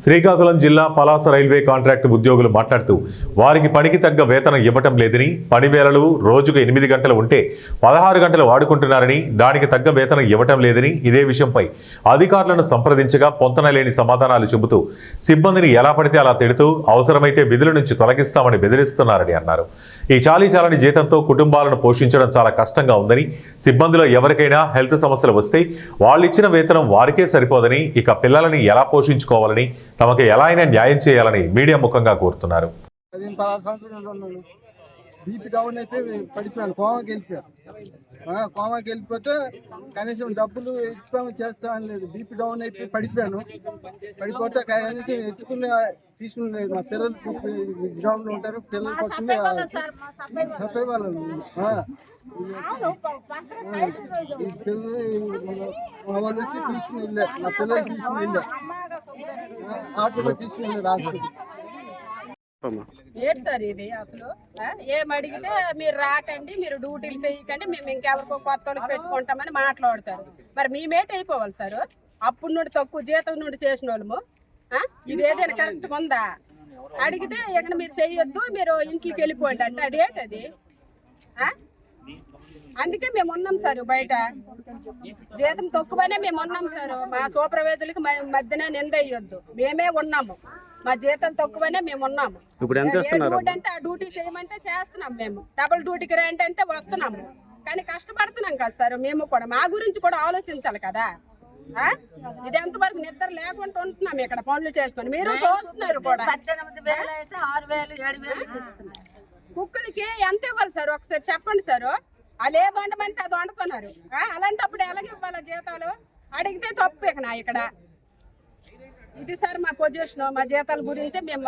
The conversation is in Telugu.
శ్రీకాకుళం జిల్లా పలాస రైల్వే కాంట్రాక్టు ఉద్యోగులు మాట్లాడుతూ వారికి పనికి తగ్గ వేతనం ఇవ్వటం లేదని, పని వేళలు రోజుకు 8 గంటలు ఉంటే 16 గంటలు వాడుకుంటున్నారని, దానికి తగ్గ వేతనం ఇవ్వటం లేదని ఇదే విషయంపై అధికారులను సంప్రదించగా పొంతనలేని సమాధానాలు చెబుతూ సిబ్బందిని ఎలా పడితే అలా తిడుతూ అవసరమైతే విధుల నుంచి తొలగిస్తామని బెదిరిస్తున్నారని అన్నారు. ఈ చాలీచాలని జీతంతో కుటుంబాలను పోషించడం చాలా కష్టంగా ఉందని, సిబ్బందిలో ఎవరికైనా హెల్త్ సమస్యలు వస్తే వాళ్ళిచ్చిన వేతనం వారికే సరిపోదని, ఇక పిల్లలని ఎలా పోషించుకోవాలని, తమకు ఎలా అయినా న్యాయం చేయాలని మీడియా ముఖంగా కోరుతున్నారు. బీపీ డౌన్ అయిపోయి పడిపోయాను, కోమాకి వెళ్ళిపోతే కనీసం డబ్బులు ఇస్తాము చేస్తామని లేదు. బీపీ డౌన్ అయిపోయి పడిపోతే కనీసం ఎత్తుకుని తీసుకుని మా పిల్లలు గ్రౌండ్లో ఉంటారు, పిల్లలు పట్టుకుని చెప్పే వాళ్ళు వాళ్ళు వచ్చి తీసుకుని వెళ్ళారు, మా పిల్లలు తీసుకుని వెళ్ళారు, ఆటోలో తీసుకుని వెళ్ళారు హాస్పిటల్. ఏంటి సార్ ఇది అసలు? ఏం అడిగితే మీరు రాకండి, మీరు డ్యూటీలు చేయకండి, మేము ఇంకెవరికో కొత్త వాళ్ళకి పెట్టుకుంటామని మాట్లాడతారు. మరి మేమేట అయిపోవాలి సార్? అప్పుడు నుండి తక్కువ జీతం నుండి చేసిన వాళ్ళము ఇది ఏదైనా కరెక్ట్గా ఉందా? అడిగితే ఇక్కడ మీరు చేయొద్దు, మీరు ఇంట్లోకి వెళ్ళిపోండి అంటే అదేంటది? అందుకే మేము ఉన్నాం సార్ బయట. జీతం తక్కువనే మేము ఉన్నాం సార్. మా సూపర్వైజర్లకి మధ్యన నింద అయ్యొద్దు, మేమే ఉన్నాము. మా జీతాలు తక్కువనే మేము ఉన్నాము. ఇప్పుడు ఎంత ఇస్తున్నారు అంటే ఆ డ్యూటీ చేయమంటే చేస్తున్నాం, మేము డబుల్ డ్యూటీకి రండి అంటే వస్తున్నాము. కానీ కష్టపడుతున్నాం కదా సార్, మేము కూడా మా గురించి కూడా ఆలోచించాలి కదా. ఇది ఎంతవరకు నిద్ర లేకుండా ఉంటున్నాం ఇక్కడ పనులు చేసుకొని, మీరు చూస్తున్నారు కూడా. 18,000 అయితే 6,000 7,000 ఇస్తున్నారు. కుక్కలకి ఎంత ఇవ్వాలి సార్ ఒకసారి చెప్పండి సార్? వాళ్ళు ఏది వండమంటే అది వండుతున్నారు. అలాంటప్పుడు ఎలాగ ఇవ్వాలి జీతాలు? అడిగితే తప్పు ఇక్కడ. ఇది సార్ మా పొజిషన్, మా జీతాల గురించి మేము